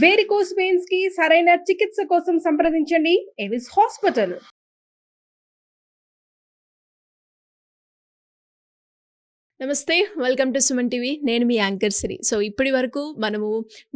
Varicose veins కి సరైన చికిత్స కోసం సంప్రదించండి ఎవిస్ హాస్పిటల్. నమస్తే, వెల్కమ్ టు సుమన్ టీవీ. నేను మీ యాంకర్ సిరి. సో ఇప్పటి వరకు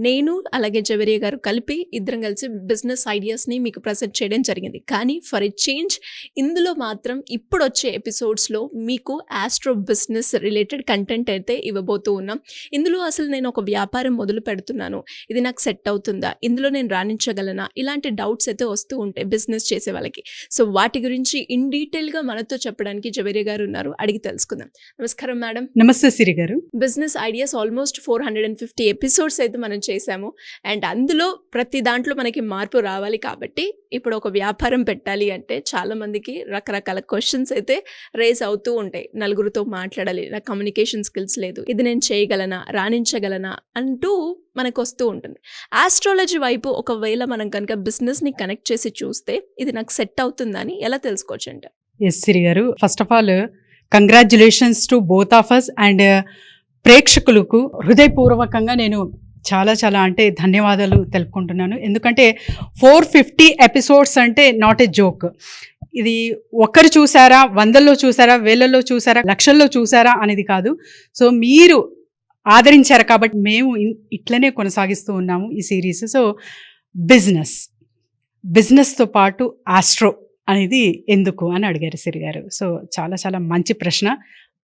నేను అలాగే జవేరియా గారు కలిపి ఇద్దరం కలిసి బిజినెస్ ఐడియాస్ని మీకు ప్రజెంట్ చేయడం జరిగింది. కానీ ఫర్ ఎ చేంజ్ ఇందులో మాత్రం ఇప్పుడు వచ్చే ఎపిసోడ్స్లో మీకు ఆస్ట్రో బిజినెస్ రిలేటెడ్ కంటెంట్ అయితే ఇవ్వబోతూ ఉన్నాం. ఇందులో అసలు నేను ఒక వ్యాపారం మొదలు పెడుతున్నాను, ఇది నాకు సెట్ అవుతుందా, ఇందులో నేను రాణించగలనా, ఇలాంటి డౌట్స్ అయితే వస్తూ ఉంటాయి బిజినెస్ చేసే వాళ్ళకి. సో వాటి గురించి ఇన్ డీటెయిల్గా మనతో చెప్పడానికి జవేరియా గారు ఉన్నారు, అడిగి తెలుసుకుందాం. నమస్కారం మేడం. నమస్తే సిరి గారు. బిజినెస్ ఐడియాస్ ఆల్మోస్ట్ 450 ఎపిసోడ్స్ అయితే మనం చేసాము. అండ్ అందులో ప్రతి దాంట్లో మనకి మార్పు రావాలి కాబట్టి ఇప్పుడు ఒక వ్యాపారం పెట్టాలి అంటే చాలా మందికి రకరకాల క్వశ్చన్స్ అయితే రేస్ అవుతూ ఉంటాయి. నలుగురితో మాట్లాడాలి, నాకు కమ్యూనికేషన్ స్కిల్స్ లేదు, ఇది నేను చేయగలనా, రాణించగలనా అంటూ మనకు వస్తూ ఉంటుంది. ఆస్ట్రాలజీ వైపు ఒకవేళ మనం కనుక బిజినెస్ని కనెక్ట్ చేసి చూస్తే ఇది నాకు సెట్ అవుతుందని ఎలా తెలుసుకోవచ్చు అంటే? ఎస్ సిరి గారు, first of all congratulations to both of us and ప్రేక్షకులకు హృదయపూర్వకంగా నేను చాలా చాలా అంటే ధన్యవాదాలు తెలుపుకుంటున్నాను. ఎందుకంటే 450 ఎపిసోడ్స్ అంటే నాట్ ఏ జోక్. ఇది ఒకరు చూసారా, 100లో చూసారా, 1000లో చూసారా, లక్షల్లో చూసారా అనేది కాదు. సో మీరు ఆదరించారు కాబట్టి మేము ఇట్లనే కొనసాగిస్తూ ఉన్నాము ఈ సిరీస్. సో బిజినెస్తో పాటు ఆస్ట్రో అనేది ఎందుకు అని అడిగారు సిరి గారు. సో చాలా చాలా మంచి ప్రశ్న.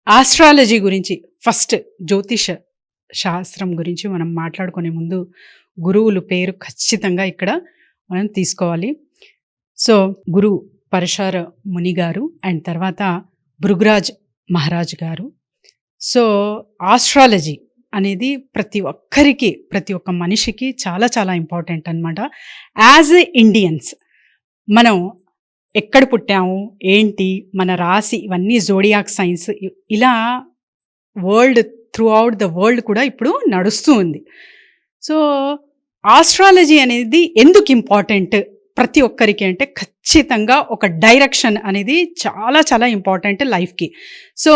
ఆస్ట్రాలజీ గురించి, ఫస్ట్ జ్యోతిష శాస్త్రం గురించి మనం మాట్లాడుకునే ముందు గురువుల పేరు ఖచ్చితంగా ఇక్కడ మనం తీసుకోవాలి. సో గురు పరశుర ముని గారు అండ్ తర్వాత భృగురాజ్ మహారాజ్ గారు. సో ఆస్ట్రాలజీ అనేది ప్రతి ఒక్క మనిషికి చాలా చాలా ఇంపార్టెంట్ అనమాట. యాజ్ ఎ ఇండియన్స్ మనం ఎక్కడ పుట్టాము, ఏంటి, మన రాశి, ఇవన్నీ జోడియాక్ సైన్స్ ఇలా త్రూ అవుట్ ద వరల్డ్ కూడా ఇప్పుడు నడుస్తూ ఉంది. సో ఆస్ట్రాలజీ అనేది ఎందుకు ఇంపార్టెంట్ ప్రతి ఒక్కరికి అంటే ఖచ్చితంగా ఒక డైరెక్షన్ అనేది చాలా చాలా ఇంపార్టెంట్ లైఫ్కి. సో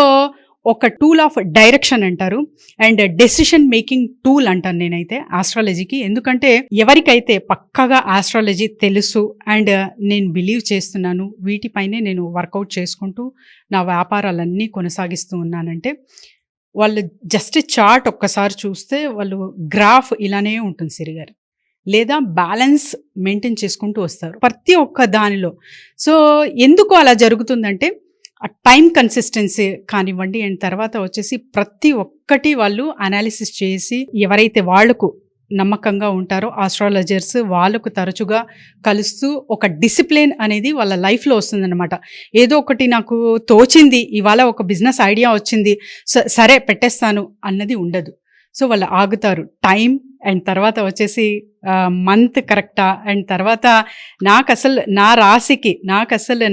ఒక టూల్ ఆఫ్ డైరెక్షన్ అంటారు అండ్ డెసిషన్ మేకింగ్ టూల్ అంటాను నేనైతే ఆస్ట్రాలజీకి. ఎందుకంటే ఎవరికైతే పక్కగా ఆస్ట్రాలజీ తెలుసు అండ్ నేను బిలీవ్ చేస్తున్నాను, వీటిపైనే నేను వర్కౌట్ చేసుకుంటూ నా వ్యాపారాలన్నీ కొనసాగిస్తూ ఉన్నానంటే వాళ్ళు జస్ట్ చార్ట్ ఒక్కసారి చూస్తే వాళ్ళు గ్రాఫ్ ఇలానే ఉంటుంది సిరి గారు, లేదా బ్యాలెన్స్ మెయింటైన్ చేసుకుంటూ వస్తారు ప్రతి ఒక్క దానిలో. సో ఎందుకు అలా జరుగుతుందంటే ఆ టైం కన్సిస్టెన్సీ కానివ్వండి అండ్ తర్వాత వచ్చేసి ప్రతి ఒక్కటి వాళ్ళు అనాలిసిస్ చేసి ఎవరైతే వాళ్లకు నమ్మకంగా ఉంటారో ఆస్ట్రాలజర్స్ వాళ్ళకు తరచుగా కలుస్తూ ఒక డిసిప్లిన్ అనేది వాళ్ళ లైఫ్లో వస్తుందన్నమాట. ఏదో ఒకటి నాకు తోచింది, ఇవాళ ఒక బిజినెస్ ఐడియా వచ్చింది, సరే పెట్టేస్తాను అన్నది ఉండదు. సో వాళ్ళు ఆగుతారు, టైం అండ్ తర్వాత వచ్చేసి మంత్ కరెక్టా అండ్ తర్వాత నా రాశికి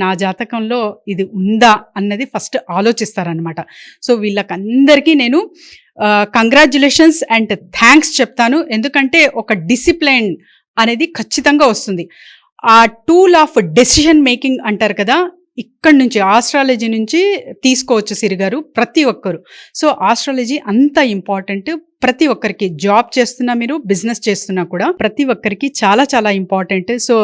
నా జాతకంలో ఇది ఉందా అన్నది ఫస్ట్ ఆలోచిస్తారనమాట. సో వీళ్ళకందరికీ నేను కంగ్రాచ్యులేషన్స్ అండ్ థ్యాంక్స్ చెప్తాను. ఎందుకంటే ఒక డిసిప్లిన్ అనేది ఖచ్చితంగా వస్తుంది. ఆ టూల్ ఆఫ్ డెసిషన్ మేకింగ్ అంటారు కదా, ఇక్కడ నుంచి ఆస్ట్రాలజీ నుంచి తీసుకోవచ్చు సిరి గారు ప్రతి ఒక్కరు. సో ఆస్ట్రాలజీ అంత ఇంపార్టెంట్. ప్రతి ఒక్కరికి జాబ్ చేస్తున్నా, మీరు బిజినెస్ చేస్తున్నా కూడా ప్రతి ఒక్కరికి చాలా చాలా ఇంపార్టెంట్. సో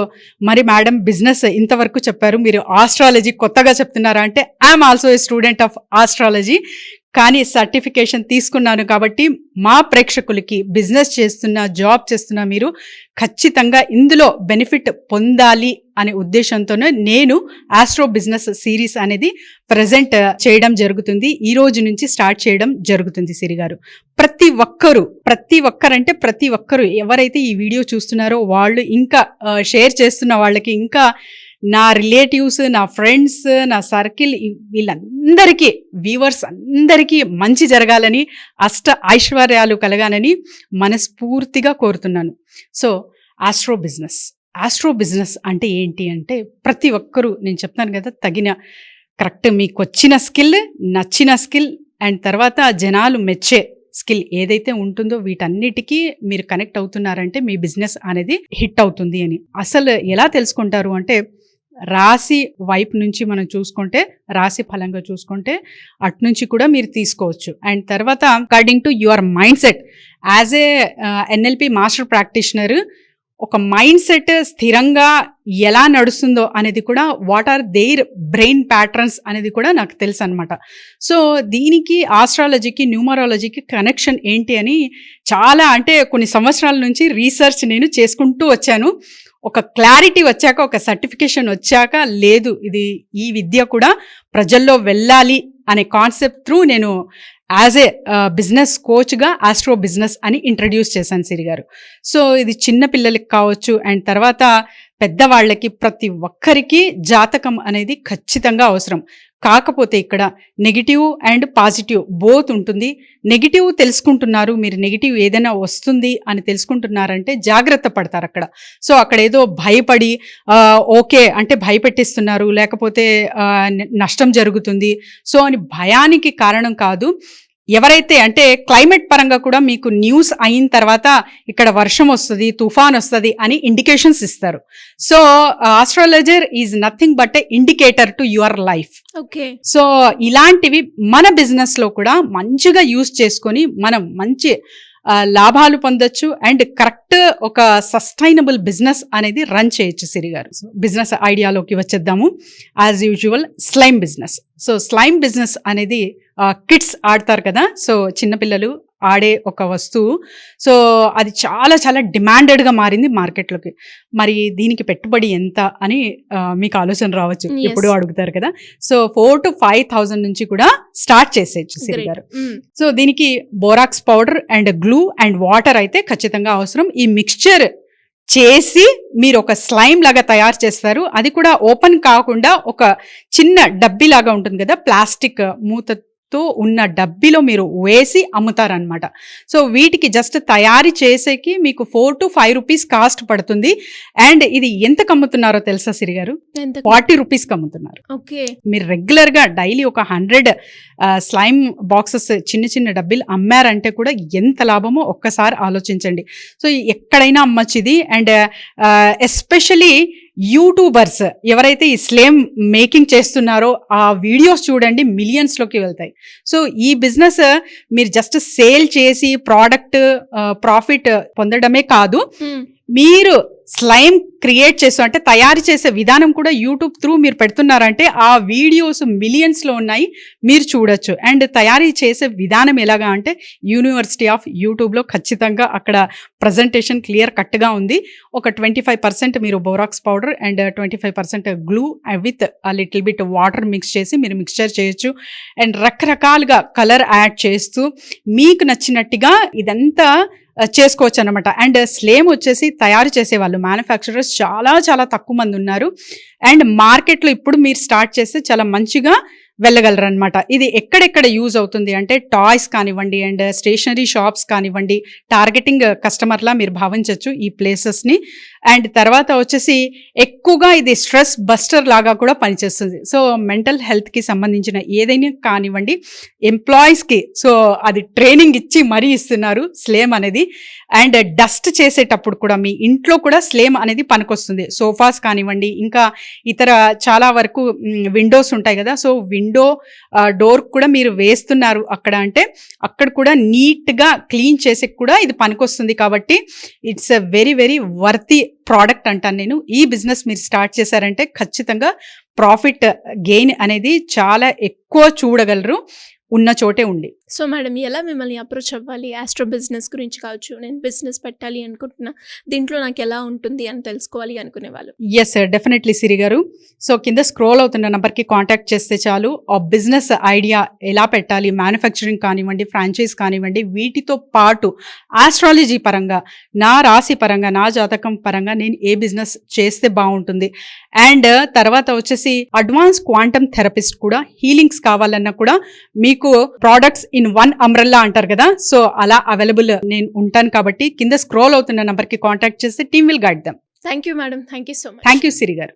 మరి మేడం బిజినెస్ ఇంతవరకు చెప్పారు, మీరు ఆస్ట్రాలజీ కొత్తగా చెప్తున్నారా అంటే I'm also a student of astrology, కానీ సర్టిఫికేషన్ తీసుకున్నాను కాబట్టి మా ప్రేక్షకులకి బిజినెస్ చేస్తున్నా, జాబ్ చేస్తున్నా మీరు ఖచ్చితంగా ఇందులో బెనిఫిట్ పొందాలి అనే ఉద్దేశంతోనే నేను ఆస్ట్రో బిజినెస్ సిరీస్ అనేది ప్రజెంట్ చేయడం జరుగుతుంది. ఈ రోజు నుంచి స్టార్ట్ చేయడం జరుగుతుంది సిరి గారు. ప్రతి ఒక్కరు ఎవరైతే ఈ వీడియో చూస్తున్నారో వాళ్ళు ఇంకా షేర్ చేస్తున్న వాళ్ళకి, ఇంకా నా రిలేటివ్స్, నా ఫ్రెండ్స్, నా సర్కిల్, వీళ్ళందరికీ వ్యూవర్స్ అందరికీ మంచి జరగాలని, అష్ట ఐశ్వర్యాలు కలగాలని మనస్ఫూర్తిగా కోరుతున్నాను. సో ఆస్ట్రో బిజినెస్ అంటే ఏంటి అంటే ప్రతి ఒక్కరూ నేను చెప్తాను కదా, కరెక్ట్ మీకు వచ్చిన స్కిల్, నచ్చిన స్కిల్ అండ్ తర్వాత జనాలు మెచ్చే స్కిల్ ఏదైతే ఉంటుందో వీటన్నిటికీ మీరు కనెక్ట్ అవుతున్నారంటే మీ బిజినెస్ అనేది హిట్ అవుతుంది అని. అసలు ఎలా తెలుసుకుంటారు అంటే రాశి వైపు నుంచి మనం చూసుకుంటే, రాశి ఫలంగా చూసుకుంటే అటు నుంచి కూడా మీరు తీసుకోవచ్చు. అండ్ తర్వాత according to your mind set as a NLP master practitioner, ఒక మైండ్ సెట్ స్థిరంగా ఎలా నడుస్తుందో అనేది కూడా, what are their brain patterns అనేది కూడా నాకు తెలుసు అనమాట. సో దీనికి ఆస్ట్రాలజీకి, న్యూమరాలజీకి కనెక్షన్ ఏంటి అని చాలా, అంటే కొన్ని సంవత్సరాల నుంచి రీసెర్చ్ నేను చేసుకుంటూ వచ్చాను. ఒక క్లారిటీ వచ్చాక, ఒక సర్టిఫికేషన్ వచ్చాక, లేదు ఇది ఈ విద్య కూడా ప్రజల్లో వెళ్ళాలి అనే కాన్సెప్ట్ త్రూ నేను యాజ్ ఏ బిజినెస్ కోచ్గా ఆస్ట్రో బిజినెస్ అని ఇంట్రడ్యూస్ చేశాను సిరి గారు. సో ఇది చిన్న పిల్లలకి కావచ్చు, అండ్ తర్వాత పెద్దవాళ్ళకి, ప్రతి ఒక్కరికి జాతకం అనేది ఖచ్చితంగా అవసరం. కాకపోతే ఇక్కడ నెగిటివ్ అండ్ పాజిటివ్ బోత్ ఉంటుంది. నెగిటివ్ తెలుసుకుంటున్నారు, మీరు నెగిటివ్ ఏదైనా వస్తుంది అని తెలుసుకుంటున్నారంటే జాగ్రత్త పడతారు అక్కడ. సో అక్కడ ఏదో భయపడి ఓకే అంటే భయపెట్టిస్తున్నారు, లేకపోతే నష్టం జరుగుతుంది సో అని భయానికి కారణం కాదు. ఎవరైతే అంటే క్లైమేట్ పరంగా కూడా మీకు న్యూస్ అయిన తర్వాత ఇక్కడ వర్షం వస్తుంది, తుఫాన్ వస్తుంది అని ఇండికేషన్స్ ఇస్తారు. So astrologer is nothing but A indicator to your life. Okay. So ఇలాంటివి మన బిజినెస్ లో కూడా మంచిగా యూజ్ చేసుకొని మనం మంచి లాభాలు పొందొచ్చు అండ్ కరెక్ట్ ఒక సస్టైనబుల్ బిజినెస్ అనేది రన్ చేయొచ్చు సిరి గారు. సో బిజినెస్ ఐడియాలోకి వచ్చేద్దాము. As usual slime business. So slime business అనేది కిడ్స్ ఆడతారు కదా, సో చిన్నపిల్లలు ఆడే ఒక వస్తువు. సో అది చాలా చాలా డిమాండెడ్గా మారింది మార్కెట్లోకి. మరి దీనికి పెట్టుబడి ఎంత అని మీకు ఆలోచన రావచ్చు, ఎప్పుడు అడుగుతారు కదా. సో 4,000 to 5,000 నుంచి కూడా స్టార్ట్ చేసేయచ్చు సిరి గారు. సో దీనికి borax powder and glue and water అయితే ఖచ్చితంగా అవసరం. ఈ మిక్స్చర్ చేసి మీరు ఒక స్లైమ్ లాగా తయారు చేస్తారు. అది కూడా ఓపెన్ కాకుండా ఒక చిన్న డబ్బీ లాగా ఉంటుంది కదా, ప్లాస్టిక్ మూతతో ఉన్న డబ్బీలో మీరు వేసి అమ్ముతారనమాట. సో వీటికి జస్ట్ తయారీ చేసేకి మీకు 4 to 5 రూపీస్ కాస్ట్ పడుతుంది. అండ్ ఇది ఎంతకు అమ్ముతున్నారో తెలుసా సిరి గారు? 40 రూపీస్కి అమ్ముతున్నారు. మీరు రెగ్యులర్ గా డైలీ ఒక 100 స్లైమ్ బాక్సెస్ చిన్న చిన్న డబ్బీలు అమ్మారంటే కూడా ఎంత లాభమో ఒక్కసారి ఆలోచించండి. సో ఎక్కడైనా అమ్మచ్చు ఇది. అండ్ ఎస్పెషలీ యూట్యూబర్స్ ఎవరైతే ఈ స్లైమ్ మేకింగ్ చేస్తున్నారో ఆ వీడియోస్ చూడండి, మిలియన్స్లోకి వెళ్తాయి. సో ఈ బిజినెస్ మీరు జస్ట్ సేల్ చేసి ప్రోడక్ట్ ప్రాఫిట్ పొందడమే కాదు, మీరు స్లైమ్ క్రియేట్ చేస్తూ అంటే తయారు చేసే విధానం కూడా యూట్యూబ్ త్రూ మీరు పెడుతున్నారంటే ఆ వీడియోస్ మిలియన్స్లో ఉన్నాయి, మీరు చూడొచ్చు. అండ్ తయారీ చేసే విధానం ఎలాగా అంటే యూనివర్సిటీ ఆఫ్ యూట్యూబ్లో ఖచ్చితంగా అక్కడ ప్రజెంటేషన్ క్లియర్ కట్గా ఉంది. ఒక 25% మీరు borax powder and 25% glue with little bit water mix చేసి మీరు మిక్స్చర్ చేయొచ్చు. అండ్ రకరకాలుగా కలర్ యాడ్ చేస్తూ మీకు నచ్చినట్టుగా ఇదంతా చేసుకోవచ్చు అనమాట. అండ్ స్లేమ్ వచ్చేసి తయారు చేసే వాళ్ళు మ్యానుఫ్యాక్చరర్స్ చాలా చాలా తక్కువ మంది ఉన్నారు. అండ్ మార్కెట్లో ఇప్పుడు మీరు స్టార్ట్ చేస్తే చాలా మంచిగా వెళ్ళగలరు అనమాట. ఇది ఎక్కడెక్కడ యూజ్ అవుతుంది అంటే టాయ్స్ కానివ్వండి అండ్ స్టేషనరీ షాప్స్ కానివ్వండి, టార్గెటింగ్ కస్టమర్లా మీరు భావించవచ్చు ఈ ప్లేసెస్ని. అండ్ తర్వాత వచ్చేసి ఎక్కువగా ఇది స్ట్రెస్ బస్టర్ లాగా కూడా పనిచేస్తుంది. సో మెంటల్ హెల్త్కి సంబంధించిన ఏదైనా కానివ్వండి, ఎంప్లాయీస్కి సో అది ట్రైనింగ్ ఇచ్చి మరీ ఇస్తున్నారు స్లేమ్ అనేది. అండ్ డస్ట్ చేసేటప్పుడు కూడా మీ ఇంట్లో కూడా స్లేమ్ అనేది పనికొస్తుంది. సోఫాస్ కానివ్వండి, ఇంకా ఇతర చాలా వరకు విండోస్ ఉంటాయి కదా, సో విండో డోర్ కూడా మీరు వేస్తున్నారు అక్కడ అంటే అక్కడ కూడా నీట్గా క్లీన్ చేసే కూడా ఇది పనికొస్తుంది. కాబట్టి it's a very very worthy product అంటాను నేను. ఈ బిజినెస్ మీరు స్టార్ట్ చేశారంటే ఖచ్చితంగా ప్రాఫిట్ గెయిన్ అనేది చాలా ఎక్కువ చూడగలరు ఉన్న చోటే ఉండి. సో మేడం, ఎలా మిమ్మల్ని అప్రోచ్ అవ్వాలి? ఆస్ట్రో బిజినెస్ గురించి కావచ్చు, నేను బిజినెస్ పెట్టాలి అనుకుంటున్నా, దీంట్లో నాకు ఎలా ఉంటుంది అని తెలుసుకోవాలి అనుకునే వాళ్ళు. ఎస్ డెఫినెట్లీ సిరి గారు. సో కింద స్క్రోల్ అవుతున్న నెంబర్కి కాంటాక్ట్ చేస్తే చాలు. ఆ బిజినెస్ ఐడియా ఎలా పెట్టాలి, మ్యానుఫ్యాక్చరింగ్ కానివ్వండి, ఫ్రాంచైజ్ కానివ్వండి, వీటితో పాటు ఆస్ట్రాలజీ పరంగా, నా రాశి పరంగా, నా జాతకం పరంగా నేను ఏ బిజినెస్ చేస్తే బాగుంటుంది, అండ్ తర్వాత వచ్చేసి అడ్వాన్స్ క్వాంటమ్ థెరపిస్ట్ కూడా, హీలింగ్స్ కావాలన్నా కూడా మీకు ప్రోడక్ట్స్ ఇన్ వన్ అంబ్రెల్లా అంటారు కదా, సో అలా అవైలబుల్ నేను ఉంటాను. కాబట్టి కింద స్క్రోల్ అవుతున్న నెంబర్కి కాంటాక్ట్ చేస్తే team will guide them. Thank you madam. Thank you so much. Thank you Siri గారు.